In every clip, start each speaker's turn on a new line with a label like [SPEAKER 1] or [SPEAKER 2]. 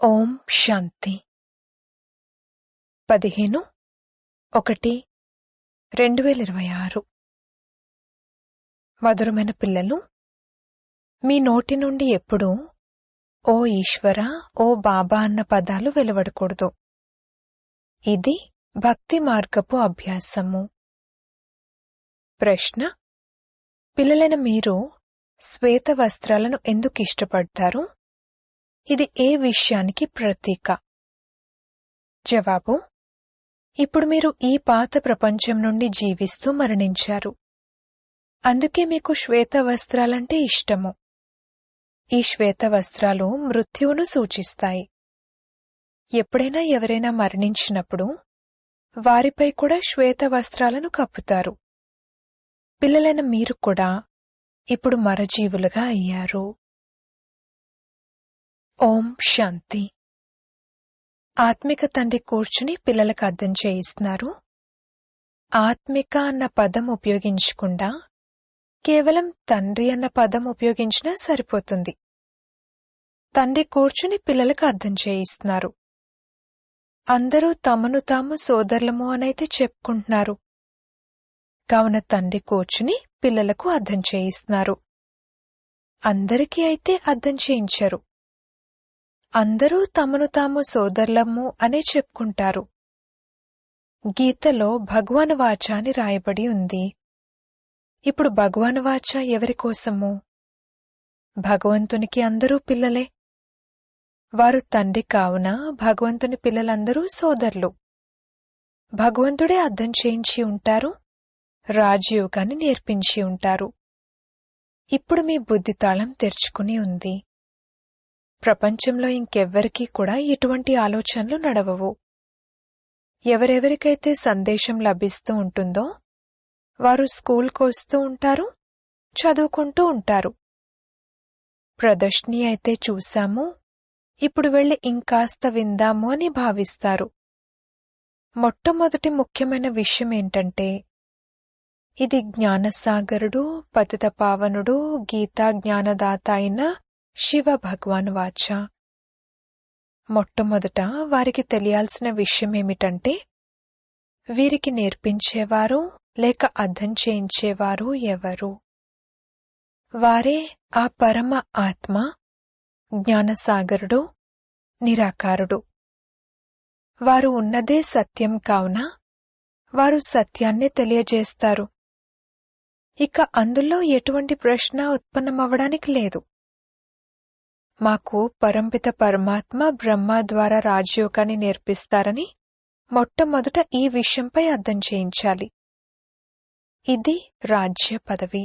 [SPEAKER 1] ఓం శాంతి 15/1/2026 మధురమైన పిల్లలు, మీ నోటి నుండి ఎప్పుడూ ఓ ఈశ్వర, ఓ బాబా అన్న పదాలు వెలువడకూడదు. ఇది భక్తి మార్గపు అభ్యాసము. ప్రశ్న: పిల్లలైన మీరు శ్వేత వస్త్రాలను ఎందుకు ఇష్టపడతారు? ఇది ఏ విషయానికి ప్రతీక? జవాబు: ఇప్పుడు మీరు ఈ పాత ప్రపంచం నుండి జీవిస్తూ మరణించారు. అందుకే మీకు శ్వేత వస్త్రాలంటే ఇష్టము. ఈ శ్వేత వస్త్రాలు మృత్యువును సూచిస్తాయి. ఎప్పుడైనా ఎవరైనా మరణించినప్పుడు వారిపై కూడా శ్వేత వస్త్రాలను కప్పుతారు. పిల్లలైన మీరు కూడా ఇప్పుడు మరజీవులుగా అయ్యారు. ఓం శాంతి. ఆత్మిక తండ్రి కూర్చుని పిల్లలకు అర్థం చేయిస్తున్నారు. ఆత్మిక అన్న పదం ఉపయోగించకుండా కేవలం తండ్రి అన్న పదం ఉపయోగించినా సరిపోతుంది. తండ్రి కూర్చుని పిల్లలకు అర్థం చేయిస్తున్నారు. అందరూ తమను తాము సోదరులము అనైతే చెప్పుకుంటున్నారు. కావున తండ్రి కూర్చుని పిల్లలకు అర్థం చేయిస్తున్నారు. అందరికీ అయితే అర్థం చేయించరు. అందరూ తమను తాము సోదరులము అనే చెప్పుకుంటారు. గీతలో భగవాన్ వాచ అని రాయబడి ఉంది. ఇప్పుడు భగవాన్ వాచ ఎవరి కోసము? భగవంతునికి అందరూ పిల్లలే. వారు తండ్రి కావున భగవంతుని పిల్లలందరూ సోదరులు. భగవంతుడే అర్థం చేయించి ఉంటారు, రాజయోగాన్ని నేర్పించి ఉంటారు. ఇప్పుడు మీ బుద్ధి తాళం తెరుచుకుని ఉంది. ప్రపంచంలో ఇంకెవ్వరికీ కూడా ఇటువంటి ఆలోచనలు నడవవు. ఎవరెవరికైతే సందేశం లభిస్తూ ఉంటుందో వారు స్కూల్కు వస్తూ ఉంటారు, చదువుకుంటూ ఉంటారు. ప్రదర్శని అయితే చూశాము, ఇప్పుడు వెళ్ళి ఇంకాస్త విందాము అని భావిస్తారు. మొట్టమొదటి ముఖ్యమైన విషయం ఏంటంటే, ఇది జ్ఞానసాగరుడు, పతిత పావనుడు, గీతా జ్ఞానదాత అయిన శివ భగవాన్ వాచ. మొట్టమొదట వారికి తెలియాల్సిన విషయమేమిటంటే, వీరికి నేర్పించేవారు లేక అర్థం చేయించేవారు ఎవరు? వారే ఆ పరమ ఆత్మ, జ్ఞానసాగరుడు, నిరాకారుడు. వారు ఉన్నదే సత్యం కావున వారు సత్యాన్నే తెలియజేస్తారు. ఇక అందులో ఎటువంటి ప్రశ్న ఉత్పన్నమవడానికి లేదు. మాకు పరంపిత పరమాత్మ బ్రహ్మ ద్వారా రాజయోగాన్ని నేర్పిస్తారని మొట్టమొదట ఈ విషయంపై అర్థం చేయించాలి. ఇది రాజ్య పదవి.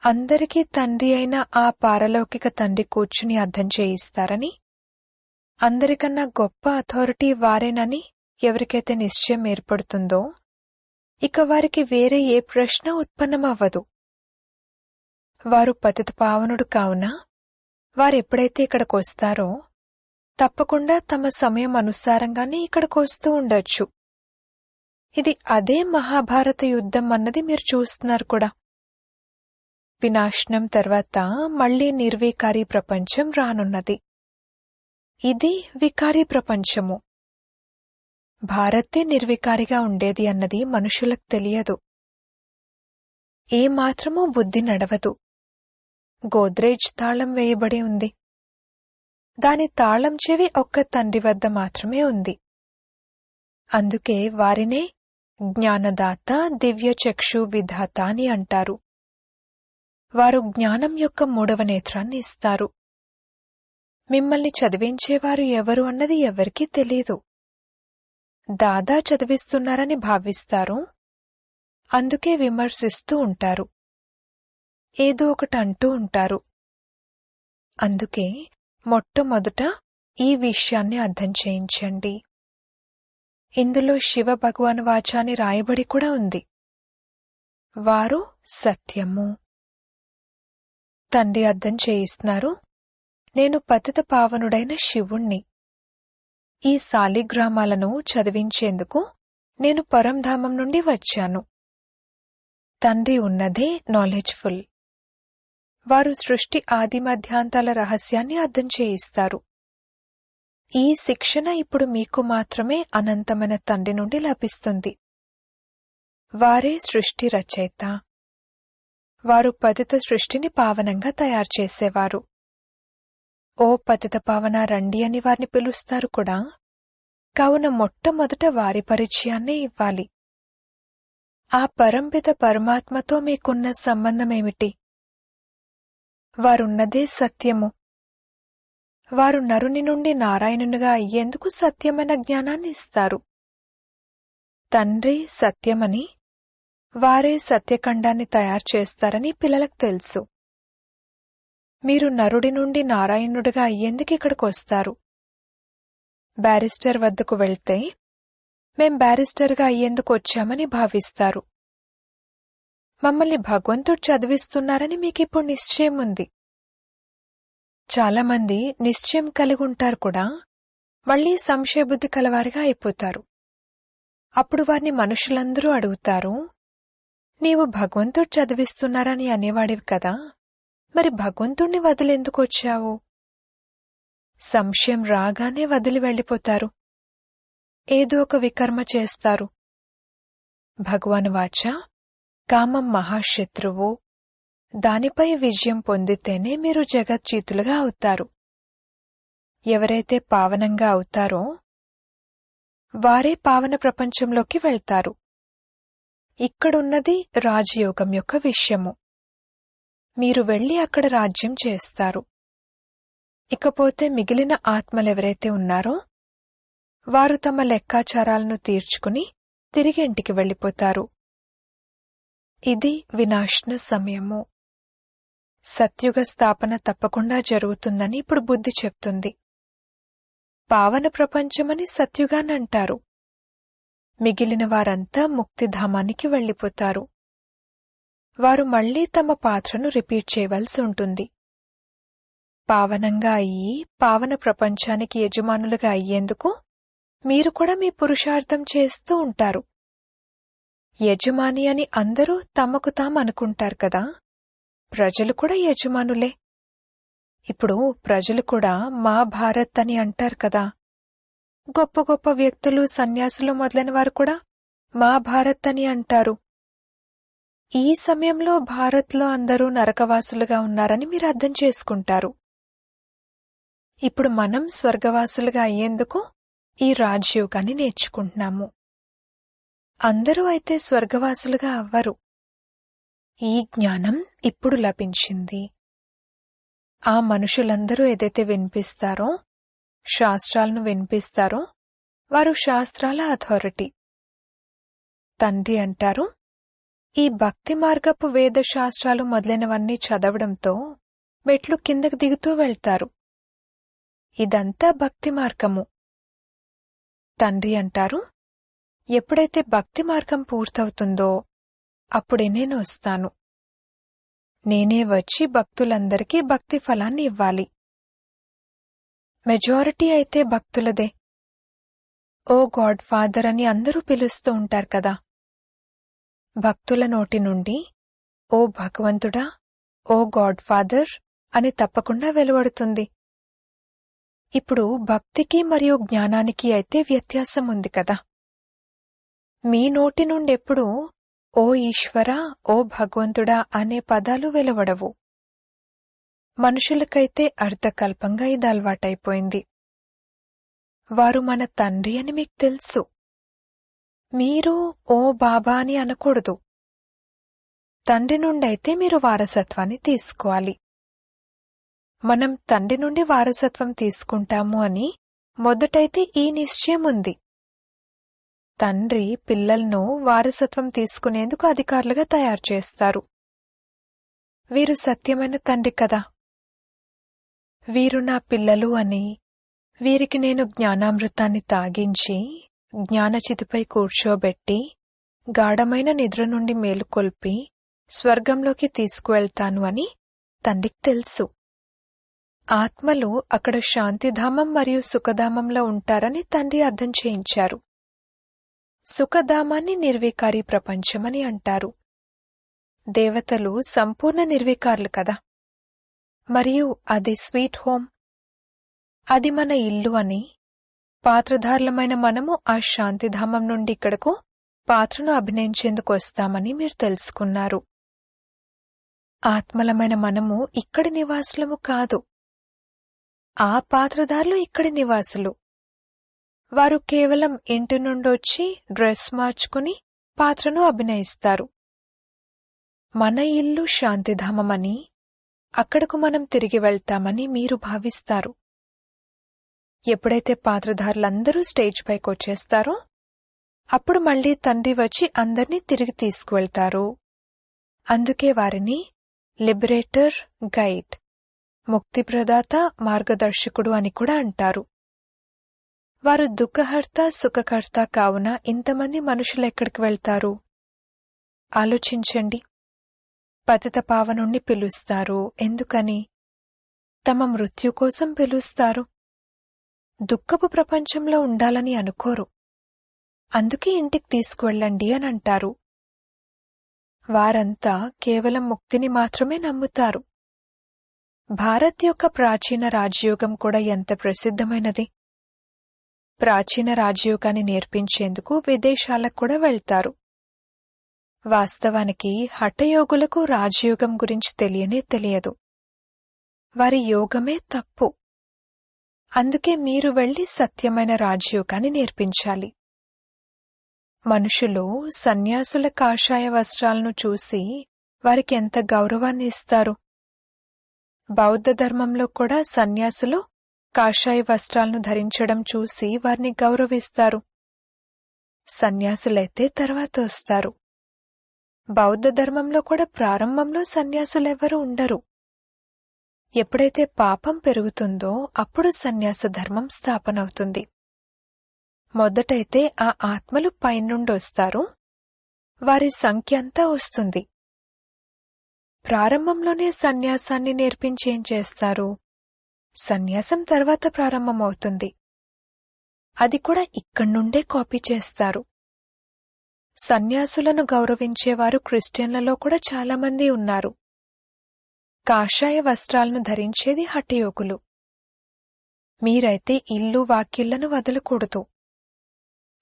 [SPEAKER 1] అందరికీ తండ్రి అయిన ఆ పారలౌకిక తండ్రి కూర్చుని అర్థం చేయిస్తారని, అందరికన్నా గొప్ప అథారిటీ వారేనని ఎవరికైతే నిశ్చయం ఏర్పడుతుందో ఇక వారికి వేరే ఏ ప్రశ్న ఉత్పన్నమవ్వదు. వారు పతిత పావనుడు కావున వారెప్పుడైతే ఇక్కడికొస్తారో తప్పకుండా తమ సమయం అనుసారంగానే ఇక్కడికొస్తూ ఉండొచ్చు. ఇది అదే మహాభారత యుద్ధం అన్నది మీరు చూస్తున్నారు కూడా. వినాశనం తర్వాత మళ్లీ నిర్వికారి ప్రపంచం రానున్నది. ఇది వికారి ప్రపంచము. భారతే నిర్వికారిగా ఉండేది అన్నది మనుషులకు తెలియదు. ఏమాత్రమూ బుద్ధి నడవదు. గోద్రేజ్ తాళం వేయబడి ఉంది. దాని తాళం చెవి ఒక్క తండ్రి వద్ద మాత్రమే ఉంది. అందుకే వారినే జ్ఞానదాత, దివ్య చక్షు విధాత అని అంటారు. వారు జ్ఞానం యొక్క 3వ నేత్రాన్ని ఇస్తారు. మిమ్మల్ని చదివించేవారు ఎవరు అన్నది ఎవరికీ తెలీదు. దాదా చదివిస్తున్నారని భావిస్తారు. అందుకే విమర్శిస్తూ ఉంటారు, ఏదో ఒకటి అంటూ ఉంటారు. అందుకే మొట్టమొదట ఈ విషయాన్ని అర్థం చేయించండి. ఇందులో శివ భగవాన్ వాచాని రాయబడి కూడా ఉంది. వారు సత్యము. తండ్రి అర్థం చేయిస్తున్నారు, నేను పతిత పావనుడైన శివుణ్ణి. ఈ శాలిగ్రామాలను చదివించేందుకు నేను పరంధామం నుండి వచ్చాను. తండ్రి ఉన్నదే నాలెడ్జ్ఫుల్. వారు సృష్టి ఆది మధ్యాంతాల రహస్యాన్ని అర్థం చేయిస్తారు. ఈ శిక్షణ ఇప్పుడు మీకు మాత్రమే అనంతమైన తండ్రి నుండి లభిస్తుంది. వారే సృష్టి రచయిత. వారు పతిత సృష్టిని పావనంగా తయారుచేసేవారు. ఓ పతిత పావన రండి అని వారిని పిలుస్తారు కూడా. కావున మొట్టమొదట వారి పరిచయాన్నే ఇవ్వాలి. ఆ పరంపిత పరమాత్మతో మీకున్న సంబంధమేమిటి? వారున్నదే సత్యము. వారు నరుని నుండి నారాయణునిగా అయ్యేందుకు సత్యమైన జ్ఞానాన్ని ఇస్తారు. తండ్రి సత్యమని, వారే సత్యఖండాన్ని తయారు చేస్తారని పిల్లలకు తెలుసు. మీరు నరుడి నుండి నారాయణుడిగా అయ్యేందుకు ఇక్కడికొస్తారు. బ్యారిస్టర్ వద్దకు వెళ్తే మేం బ్యారిస్టర్గా అయ్యేందుకు వచ్చామని భావిస్తారు. మమ్మల్ని భగవంతుడు చదివిస్తున్నారని మీకిప్పుడు నిశ్చయం ఉంది. చాలామంది నిశ్చయం కలిగి ఉంటారు కూడా, మళ్లీ సంశయబుద్ధి కలవారిగా అయిపోతారు. అప్పుడు వారిని మనుషులందరూ అడుగుతారు, నీవు భగవంతుడు చదివిస్తున్నారని అనేవాడివి కదా, మరి భగవంతుణ్ణి వదిలేందుకొచ్చావు? సంశయం రాగానే వదిలి వెళ్ళిపోతారు. ఏదో ఒక వికర్మ చేస్తారు. భగవాన్ వాచ, కామం మహాశత్రువు. దానిపై విజయం పొందితేనే మీరు జగజ్జీతులుగా అవుతారు. ఎవరైతే పావనంగా అవుతారో వారే పావన ప్రపంచంలోకి వెళ్తారు. ఇక్కడున్నది రాజయోగం యొక్క విషయము. మీరు వెళ్లి అక్కడ రాజ్యం చేస్తారు. ఇకపోతే మిగిలిన ఆత్మలెవరైతే ఉన్నారో వారు తమ లెక్కాచారాలను తీర్చుకుని తిరిగి ఇంటికి వెళ్ళిపోతారు. ఇది వినాశన సమయము. సత్యుగ స్థాపన తప్పకుండా జరుగుతుందని ఇప్పుడు బుద్ధి చెప్తుంది. పావన ప్రపంచమని సత్యుగానంటారు. మిగిలిన వారంతా ముక్తిధామానికి వెళ్ళిపోతారు. వారు మళ్లీ తమ పాత్రను రిపీట్ చేయవలసి ఉంటుంది. పావనంగా అయ్యి పావన ప్రపంచానికి యజమానులుగా అయ్యేందుకు మీరు కూడా మీ పురుషార్థం చేస్తూ ఉంటారు. యజమాని అని అందరూ తమకు తాము అనుకుంటారు కదా, ప్రజలు కూడా యజమానులే. ఇప్పుడు ప్రజలు కూడా మా భారత్ అని అంటారు కదా. గొప్ప గొప్ప వ్యక్తులు, సన్యాసులు మొదలైన వారు కూడా మా భారత్ అని అంటారు. ఈ సమయంలో భారత్లో అందరూ నరకవాసులుగా ఉన్నారని మీరు అర్థం చేసుకుంటారు. ఇప్పుడు మనం స్వర్గవాసులుగా అయ్యేందుకు ఈ రాజయోగాన్ని నేర్చుకుంటున్నాము. అందరూ అయితే స్వర్గవాసులుగా అవ్వరు. ఈ జ్ఞానం ఇప్పుడు లభించింది. ఆ మనుషులందరూ ఏదైతే వినిపిస్తారో, శాస్త్రాలను వినిపిస్తారో, వారు శాస్త్రాల అథారిటీ. తండ్రి అంటారు, ఈ భక్తి మార్గపు వేద శాస్త్రాలు మొదలైనవన్నీ చదవడంతో మెట్లు కిందకు దిగుతూ వెళ్తారు. ఇదంతా భక్తి మార్గము. తండ్రి అంటారు, ఎప్పుడైతే భక్తి మార్గం పూర్తవుతుందో అప్పుడే నేను వస్తాను. నేనే వచ్చి భక్తులందరికీ భక్తి ఫలాన్ని ఇవ్వాలి. మెజారిటీ అయితే భక్తులదే. ఓ గాడ్ ఫాదర్ అని అందరూ పిలుస్తూ ఉంటారు కదా. భక్తుల నోటి నుండి ఓ భగవంతుడా, ఓ గాడ్ ఫాదర్ అని తప్పకుండా వెలువడుతుంది. ఇప్పుడు భక్తికి మరియు జ్ఞానానికి అయితే వ్యత్యాసం ఉంది కదా. మీ నోటి నుండెప్పుడు ఓ ఈశ్వరా, ఓ భగవంతుడా అనే పదాలు వెలువడవు. మనుషులకైతే అర్థకల్పంగా ఇది అలవాటైపోయింది. వారు మన తండ్రి అని మీకు తెలుసు. మీరు ఓ బాబా అని అనకూడదు. తండ్రి నుండైతే మీరు వారసత్వాన్ని తీసుకోవాలి. మనం తండ్రి నుండి వారసత్వం తీసుకుంటాము అని మొదటైతే ఈ నిశ్చయం ఉంది. తండ్రి పిల్లలను వారసత్వం తీసుకునేందుకు అధికారులుగా తయారు చేస్తారు. వీరు సత్యమైన తండ్రి కదా. వీరు నా పిల్లలు అని, వీరికి నేను జ్ఞానామృతాన్ని తాగించి జ్ఞానచితిపై కూర్చోబెట్టి గాఢమైన నిద్ర నుండి మేలుకొల్పి స్వర్గంలోకి తీసుకువెళ్తాను అని తండ్రికి తెలుసు. ఆత్మలు అక్కడ శాంతిధామం మరియు సుఖధామంలో ఉంటారని తండ్రి అర్థం చేయించారు. సుఖధామాన్ని నిర్వికారి ప్రపంచమని అంటారు. దేవతలు సంపూర్ణ నిర్వికారులు కదా. మరియు అది స్వీట్ హోమ్, అది మన ఇల్లు అని పాత్రధారులమైన మనము ఆ శాంతిధామం నుండి ఇక్కడకు పాత్రను అభినయించేందుకు వస్తామని మీరు తెలుసుకున్నారు. ఆత్మలమైన మనము ఇక్కడి నివాసులము కాదు. ఆ పాత్రధారులు ఇక్కడి నివాసులు. వారు కేవలం ఇంటి నుండొచ్చి డ్రెస్ మార్చుకుని పాత్రను అభినయిస్తారు. మన ఇల్లు శాంతిధామమని, అక్కడకు మనం తిరిగి వెళ్తామని మీరు భావిస్తారు. ఎప్పుడైతే పాత్రధారులందరూ స్టేజ్ పైకొచ్చేస్తారో అప్పుడు మళ్లీ తండ్రి వచ్చి అందర్నీ తిరిగి తీసుకువెళ్తారు. అందుకే వారిని లిబరేటర్, గైడ్, ముక్తిప్రదాత, మార్గదర్శకుడు అని కూడా అంటారు. వారు దుఃఖహర్త, సుఖకర్త కావున ఇంతమంది మనుషులెక్కడికి వెళ్తారు? ఆలోచించండి. పతిత పావనుణ్ణి పిలుస్తారు. ఎందుకని? తమ మృత్యు కోసం పిలుస్తారు. దుఃఖపు ప్రపంచంలో ఉండాలని అనుకోరు. అందుకే ఇంటికి తీసుకువెళ్ళండి అని అంటారు. వారంతా కేవలం ముక్తిని మాత్రమే నమ్ముతారు. భారత్ యొక్క ప్రాచీన రాజయోగం కూడా ఎంత ప్రసిద్ధమైనది. ప్రాచీన రాజయోగాన్ని నేర్పించేందుకు విదేశాలకు కూడా వెళ్తారు. వాస్తవానికి హఠయోగులకు రాజయోగం గురించి తెలియనే తెలియదు. వారి యోగమే తప్పు. అందుకే మీరు వెళ్లి సత్యమైన రాజయోగాన్ని నేర్పించాలి. మనుషులు సన్యాసుల కాషాయ వస్త్రాలను చూసి వారికి ఎంత గౌరవాన్ని ఇస్తారు. బౌద్ధ ధర్మంలో కూడా సన్యాసులు కాషాయ వస్త్రాలను ధరించడం చూసి వారిని గౌరవిస్తారు. సన్యాసులైతే తర్వాత వస్తారు. బౌద్ధ ధర్మంలో కూడా ప్రారంభంలో సన్యాసులెవ్వరూ ఉండరు. ఎప్పుడైతే పాపం పెరుగుతుందో అప్పుడు సన్యాస ధర్మం స్థాపనవుతుంది. మొదటైతే ఆ ఆత్మలు పైనుండొస్తారు. వారి సంఖ్య అంతా వస్తుంది. ప్రారంభంలోనే సన్యాసాన్ని నేర్పించేం చేస్తారు? సన్యాసం తర్వాత ప్రారంభమవుతుంది. అది కూడా ఇక్కడ్నుండే కాపీ చేస్తారు. సన్యాసులను గౌరవించేవారు క్రిస్టియన్లలో కూడా చాలామంది ఉన్నారు. కాషాయ వస్త్రాలను ధరించేది హఠయోగులు. మీరైతే ఇల్లు వాకిళ్లను వదలకూడదు.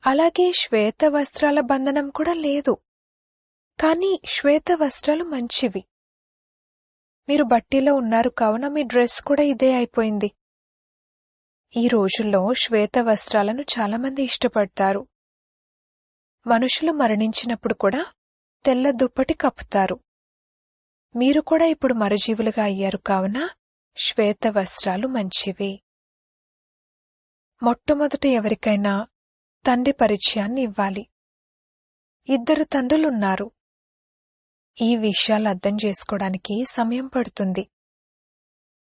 [SPEAKER 1] అలాగే శ్వేత వస్త్రాల బంధనం కూడా లేదు. కానీ శ్వేత వస్త్రాలు మంచివి. మీరు బట్టీలో ఉన్నారు కావున మీ డ్రెస్ కూడా ఇదే అయిపోయింది. ఈ రోజుల్లో శ్వేత వస్త్రాలను చాలామంది ఇష్టపడతారు. మనుషులు మరణించినప్పుడు కూడా తెల్ల దుప్పటి కప్పుతారు. మీరు కూడా ఇప్పుడు మరజీవులుగా అయ్యారు కావున శ్వేత వస్త్రాలు మంచివి. మొట్టమొదట ఎవరికైనా తండ్రి పరిచయాన్ని ఇవ్వాలి. 2 తండ్రులున్నారు. ఈ విషయాలు అర్థం చేసుకోవడానికి సమయం పడుతుంది.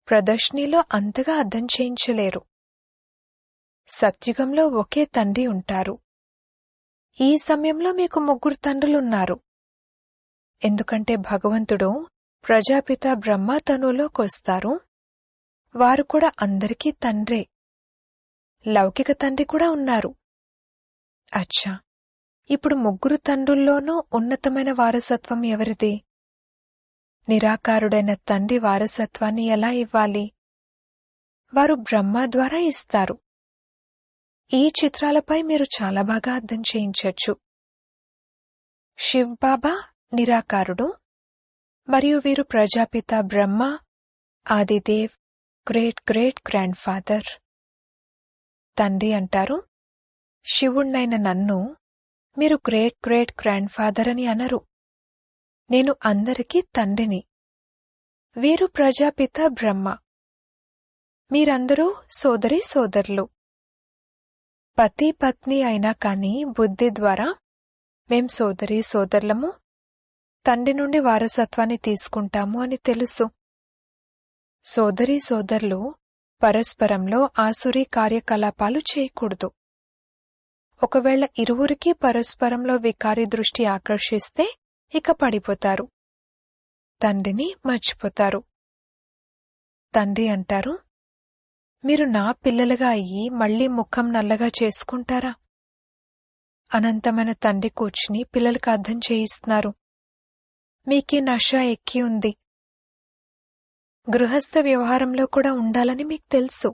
[SPEAKER 1] ప్రదర్శనలో అంతగా అర్థం చేయించలేరు. సత్యుగంలో ఒకే తండ్రి ఉంటారు. ఈ సమయంలో మీకు 3 తండ్రులున్నారు. ఎందుకంటే భగవంతుడు ప్రజాపిత బ్రహ్మ తనులోకొస్తారు. వారు కూడా అందరికీ తండ్రే. లౌకిక తండ్రి కూడా ఉన్నారు. అచ్చా, ఇప్పుడు 3 తండ్రుల్లోనూ ఉన్నతమైన వారసత్వం ఎవరిది? నిరాకారుడైన తండ్రి వారసత్వాన్ని ఎలా ఇవ్వాలి? వారు బ్రహ్మ ద్వారా ఇస్తారు. ఈ చిత్రాలపై మీరు చాలా బాగా అర్థం చేయించొచ్చు. శివ్ బాబా నిరాకారుడు మరియు వీరు ప్రజాపిత బ్రహ్మ, Adidev, great great grand father. తండ్రి అంటారు, శివుణ్ణైన నన్ను మీరు గ్రేట్ గ్రేట్ గ్రాండ్ ఫాదర్ అని అనరు. నేను అందరికీ తండ్రిని. వీరు ప్రజాపిత బ్రహ్మ. మీరందరూ సోదరీ సోదరులు. పతి పత్ని అయినా కాని బుద్ధి ద్వారా మేం సోదరీ సోదరులము, తండ్రి నుండి వారసత్వాన్ని తీసుకుంటాము అని తెలుసు. సోదరీ సోదరులు పరస్పరంలో ఆసురీ కార్యకలాపాలు చేయకూడదు. ఒకవేళ ఇరువురికి పరస్పరంలో వికారి దృష్టి ఆకర్షిస్తే ఇక పడిపోతారు. తండ్రిని మర్చిపోతారు. తండ్రి అంటారు, మీరు నా పిల్లలుగా అయ్యి మళ్లీ ముఖం నల్లగా చేసుకుంటారా? అనంతమైన తండ్రి కూర్చుని పిల్లలకు అర్థం చేయిస్తున్నారు. మీకీ నష ఎక్కి ఉంది. గృహస్థ వ్యవహారంలో కూడా ఉండాలని మీకు తెలుసు.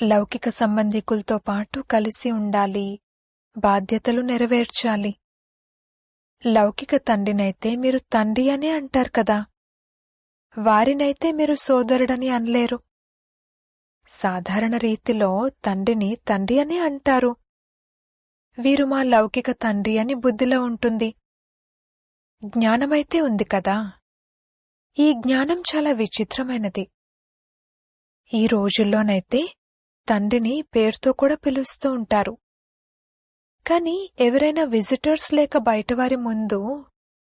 [SPEAKER 1] లౌకిక సంబంధికులతో పాటు కలిసి ఉండాలి, బాధ్యతలు నెరవేర్చాలి. లౌకిక తండ్రినైతే మీరు తండ్రి అనే అంటారు కదా, వారినైతే మీరు సోదరుడని అనలేరు. సాధారణ రీతిలో తండ్రిని తండ్రి అనే అంటారు. వీరు మా లౌకిక తండ్రి అని బుద్ధిలో ఉంటుంది. జ్ఞానమైతే ఉంది కదా. ఈ జ్ఞానం చాలా విచిత్రమైనది. ఈ రోజుల్లోనైతే తండ్రిని పేరుతో కూడా పిలుస్తూ ఉంటారు. కాని ఎవరైనా విజిటర్స్ లేక బయటవారి ముందు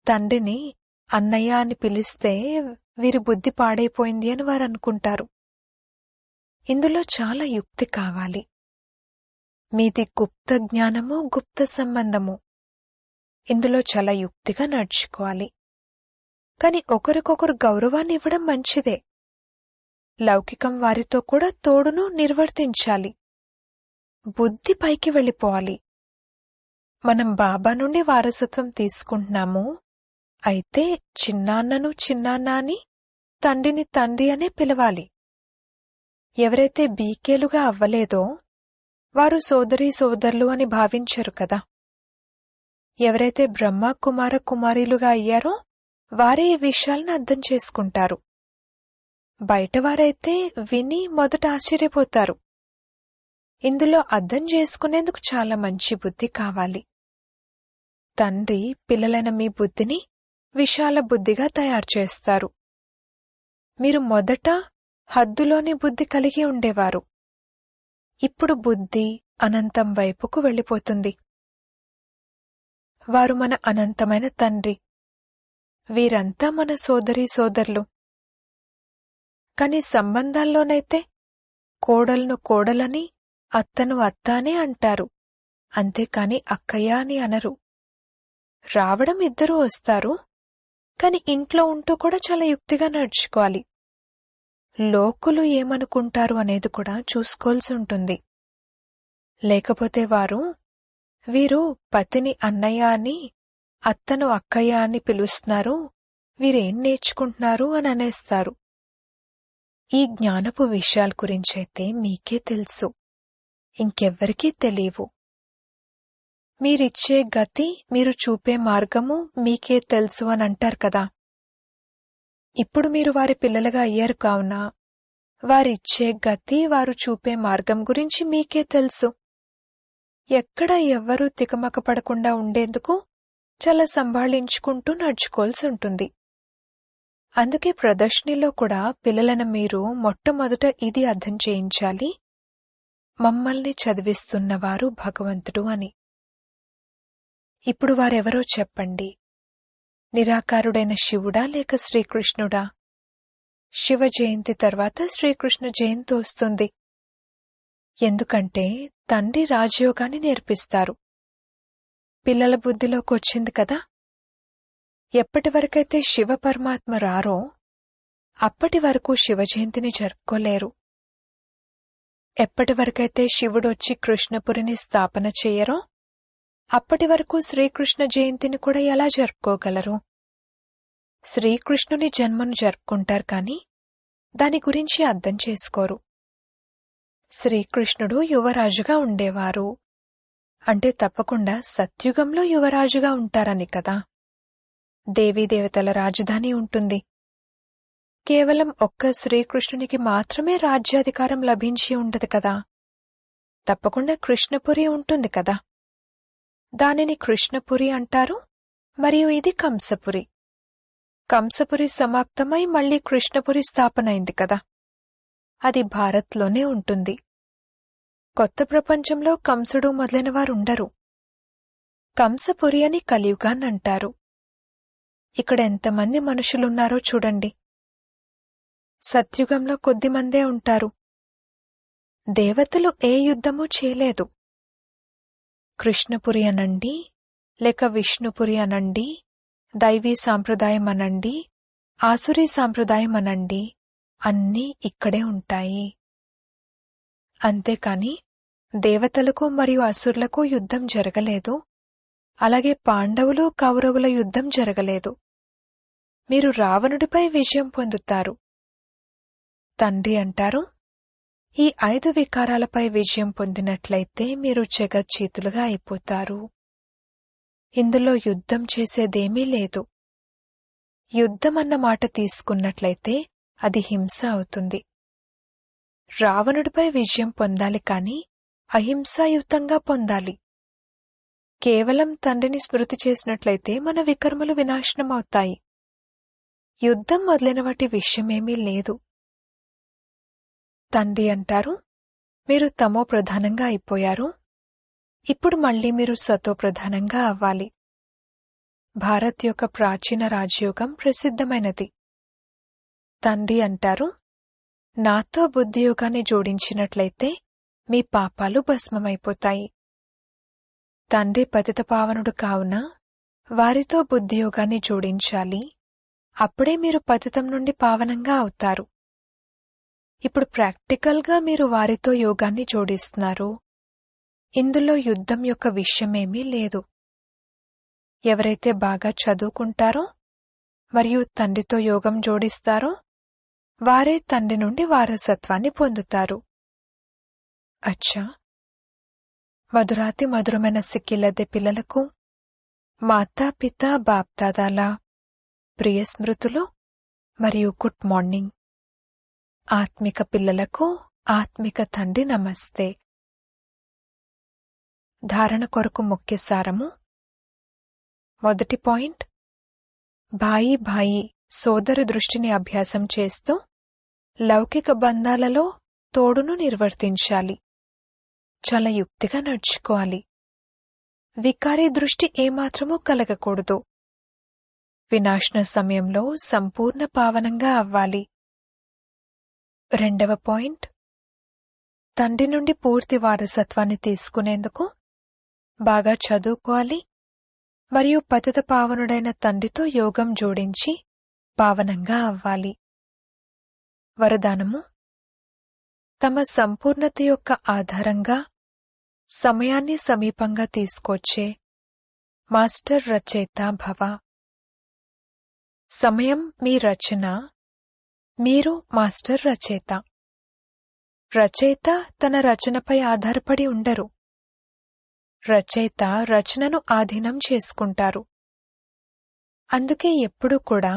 [SPEAKER 1] తండ్రిని అన్నయ్య అని పిలిస్తే వీరి బుద్ధి పాడైపోయింది అని వారు అనుకుంటారు. ఇందులో చాలా యుక్తి కావాలి. మీది గుప్త జ్ఞానము, గుప్త సంబంధము. ఇందులో చాలా యుక్తిగా నడుచుకోవాలి. కాని ఒకరికొకరు గౌరవాన్ని ఇవ్వడం మంచిదే. లౌకికం వారితో కూడా తోడును నిర్వర్తించాలి. బుద్ధి పైకి వెళ్ళిపోవాలి. మనం బాబా నుండి వారసత్వం తీసుకుంటున్నాము. అయితే చిన్నాన్నను చిన్నాన్న అని, తండ్రిని తండ్రి అనే పిలవాలి. ఎవరైతే బీకేలుగా అవ్వలేదో వారు సోదరీ సోదరులు అని భావించరు కదా. ఎవరైతే బ్రహ్మ కుమార కుమారీలుగా అయ్యారో వారే ఈ విషయాలను అర్థం చేసుకుంటారు. బయటవారైతే విని మొదట ఆశ్చర్యపోతారు. ఇందులో అర్థం చేసుకునేందుకు చాలా మంచి బుద్ధి కావాలి. తండ్రి పిల్లలైన మీ బుద్ధిని విశాల బుద్ధిగా తయారు చేస్తారు. మీరు మొదట హద్దులోని బుద్ధి కలిగి ఉండేవారు. ఇప్పుడు బుద్ధి అనంతం వైపుకు వెళ్ళిపోతుంది. వారు మన అనంతమైన తండ్రి. వీరంతా మన సోదరీ సోదరులు. కాని సంబంధాల్లోనైతే కోడలను కోడలని, అత్తను అత్త అనే అంటారు. అంతేకాని అక్కయ్య అని అనరు. రావడం ఇద్దరూ వస్తారు. కాని ఇంట్లో ఉంటూ కూడా చాలా యుక్తిగా నడుచుకోవాలి. లోకులు ఏమనుకుంటారు అనేది కూడా చూసుకోవాల్సి ఉంటుంది. లేకపోతే వీరు పతిని అన్నయ్య అని, అత్తను అక్కయ్య అని పిలుస్తున్నారు, వీరేం నేర్చుకుంటున్నారు అని అనేస్తారు. ఈ జ్ఞానపు విషయాల గురించైతే మీకే తెలుసు, ఇంకెవ్వరికీ తెలియవు. మీరిచ్చే గతి, మీరు చూపే మార్గము మీకే తెలుసు అని అంటారు కదా. ఇప్పుడు మీరు వారి పిల్లలుగా అయ్యారు కావున వారిచ్చే గతి, వారు చూపే మార్గం గురించి మీకే తెలుసు. ఎక్కడ ఎవ్వరూ తికమక పడకుండా ఉండేందుకు చాలా సంభాళించుకుంటూ నడుచుకోవాల్సి ఉంటుంది. అందుకే ప్రదర్శనలో కూడా పిల్లలను మీరు మొట్టమొదట ఇది అర్థం చేయించాలి, మమ్మల్ని చదివిస్తున్నవారు భగవంతుడు అని. ఇప్పుడు వారెవరో చెప్పండి. నిరాకారుడైన శివుడా లేక శ్రీకృష్ణుడా? శివ జయంతి తర్వాత శ్రీకృష్ణ జయంతి వస్తుంది. ఎందుకంటే తండ్రి రాజయోగాన్ని నేర్పిస్తారు. పిల్లల బుద్ధిలోకొచ్చింది కదా. ఎప్పటి వరకైతే శివ పరమాత్మ రారో అప్పటి వరకు శివ జయంతిని జరుపుకోలేరు. ఎప్పటి వరకైతే శివుడొచ్చి కృష్ణపురిని స్థాపన చేయరో అప్పటి వరకు శ్రీకృష్ణ జయంతిని కూడా ఎలా జరుపుకోగలరు? శ్రీకృష్ణుని జన్మను జరుపుకుంటారు కాని దాని గురించి అర్థం చేసుకోరు. శ్రీకృష్ణుడు యువరాజుగా ఉండేవారు అంటే తప్పకుండా సత్యుగంలో యువరాజుగా ఉంటారని కదా. దేవీదేవతల రాజధాని ఉంటుంది. కేవలం ఒక్క శ్రీకృష్ణునికి మాత్రమే రాజ్యాధికారం లభించి ఉండదు కదా. తప్పకుండా కృష్ణపురి ఉంటుంది కదా. దానిని కృష్ణపురి అంటారు. మరియు ఇది కంసపురి. కంసపురి సమాప్తమై మళ్లీ కృష్ణపురి స్థాపనైంది కదా. అది భారత్లోనే ఉంటుంది. కొత్త ప్రపంచంలో కంసుడు మొదలైన వారుండరు. కంసపురి అని కలియుగాన్నంటారు. ఇక్కడ ఎంతమంది మనుషులున్నారో చూడండి. సత్యుగంలో కొద్దిమందే ఉంటారు. దేవతలు ఏ యుద్ధమూ చేయలేదు. కృష్ణపురి అనండి, లేక విష్ణుపురి అనండి, దైవీ సాంప్రదాయం అనండి, ఆసురీ సాంప్రదాయం అనండి, అన్నీ ఇక్కడే ఉంటాయి. అంతేకాని దేవతలకు మరియు అసురులకు యుద్ధం జరగలేదు. అలాగే పాండవులు కౌరవుల యుద్ధం జరగలేదు. మీరు రావణుడిపై విజయం పొందుతారు. తండ్రి అంటారు, ఈ 5 వికారాలపై విజయం పొందినట్లయితే మీరు జగజ్జీతులుగా అయిపోతారు. ఇందులో యుద్ధం చేసేదేమీ లేదు. యుద్ధం అన్న మాట తీసుకున్నట్లయితే అది హింస అవుతుంది. రావణుడిపై విజయం పొందాలి కాని అహింసాయుతంగా పొందాలి. కేవలం తండ్రిని స్మృతి చేసినట్లయితే మన వికర్మలు వినాశనమవుతాయి. యుద్ధం మొదలైన వాటి విషయమేమీ లేదు. తండ్రి అంటారు, మీరు తమో ప్రధానంగా అయిపోయారు, ఇప్పుడు మళ్లీ మీరు సతో ప్రధానంగా అవ్వాలి. భారత్ యొక్క ప్రాచీన రాజయోగం ప్రసిద్ధమైనది. తండ్రి అంటారు, నాతో బుద్ధియోగాన్ని జోడించినట్లయితే మీ పాపాలు భస్మమైపోతాయి. తండ్రి పతితపావనుడు కావున వారితో బుద్ధియోగాన్ని జోడించాలి. అప్పుడే మీరు పతితం నుండి పావనంగా అవుతారు. ఇప్పుడు ప్రాక్టికల్గా మీరు వారితో యోగాన్ని జోడిస్తున్నారు. ఇందులో యుద్ధం యొక్క విషయమేమీ లేదు. ఎవరైతే బాగా చదువుకుంటారో మరియు తండ్రితో యోగం జోడిస్తారో వారే తండ్రి నుండి వారసత్వాన్ని పొందుతారు. అచ్చా, మధురాతి మధురమైన సిక్కిలద్దె పిల్లలకు మాతాపితా బాప్దాదాల ప్రియ స్మృతులు మరియు గుడ్ మార్నింగ్. ఆత్మిక పిల్లలకు ఆత్మిక తండ్రి నమస్తే. ధారణ కొరకు ముఖ్య సారము. మొదటి పాయింట్, భాయి భాయి సోదర దృష్టిని అభ్యాసం చేస్తూ లౌకిక బంధాలలో తోడును నిర్వర్తించాలి. చాలా యుక్తిగా నడుచుకోవాలి. వికారీ దృష్టి ఏమాత్రమూ కలగకూడదు. వినాశన సమయంలో సంపూర్ణ పావనంగా అవ్వాలి. రెండవ పాయింట్, తండ్రి నుండి పూర్తి వారసత్వాన్ని తీసుకునేందుకు బాగా చదువుకోవాలి మరియు పతిత పావనుడైన తండ్రితో యోగం జోడించి పావనంగా అవ్వాలి. వరదానము, తమ సంపూర్ణత యొక్క ఆధారంగా సమయాన్ని సమీపంగా తీసుకొచ్చే మాస్టర్ రచయిత భవ. సమయం మీ రచన, మీరు మాస్టర్ రచయిత. రచయిత తన రచనపై ఆధారపడి ఉండరు. రచయిత రచనను ఆధీనం చేసుకుంటారు. అందుకే ఎప్పుడూ కూడా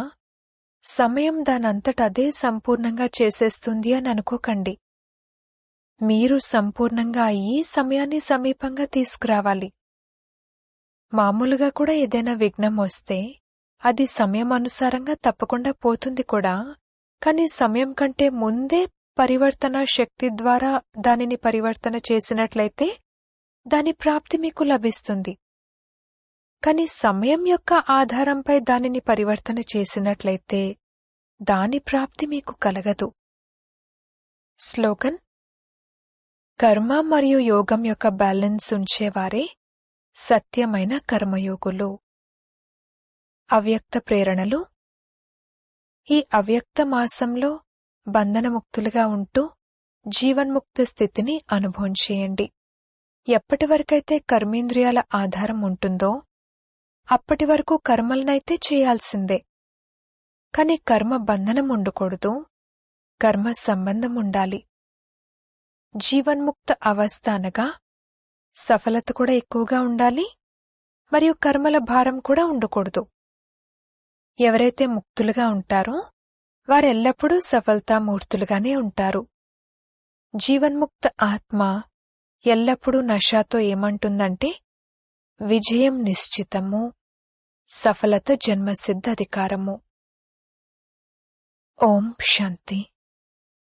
[SPEAKER 1] సమయం దానంతటదే సంపూర్ణంగా చేసేస్తుంది అని అనుకోకండి. మీరు సంపూర్ణంగా అయ్యి సమయాన్ని సమీపంగా తీసుకురావాలి. మామూలుగా కూడా ఏదైనా విఘ్నం వస్తే అది సమయం అనుసారంగా తప్పకుండా పోతుంది కూడా, కానీ సమయం కంటే ముందే పరివర్తన శక్తి ద్వారా దానిని పరివర్తన చేసినట్లయితే దాని ప్రాప్తి మీకు లభిస్తుంది. కాని సమయం యొక్క ఆధారంపై దానిని పరివర్తన చేసినట్లయితే దాని ప్రాప్తి మీకు కలగదు. స్లోగన్, కర్మ మరియు యోగం యొక్క బ్యాలెన్స్ ఉంచేవారే సత్యమైన కర్మయోగులు. అవ్యక్త ప్రేరణలు. ఈ అవ్యక్త మాసంలో బంధనముక్తులుగా ఉంటూ జీవన్ముక్త స్థితిని అనుభవం చేయండి. ఎప్పటి వరకైతే కర్మేంద్రియాల ఆధారం ఉంటుందో అప్పటి వరకు కర్మలనైతే చేయాల్సిందే. కాని కర్మ బంధనం ఉండకూడదు, కర్మ సంబంధం ఉండాలి. జీవన్ముక్త అవస్థ అనగా సఫలత కూడా ఎక్కువగా ఉండాలి మరియు కర్మల భారం కూడా ఉండకూడదు. ఎవరైతే ముక్తులుగా ఉంటారో వారెల్లప్పుడూ సఫలతామూర్తులుగానే ఉంటారు. జీవన్ముక్త ఆత్మ ఎల్లప్పుడూ నషాతో ఏమంటుందంటే, విజయం నిశ్చితము, సఫలత జన్మసిద్ధ అధికారము. ఓం శాంతి.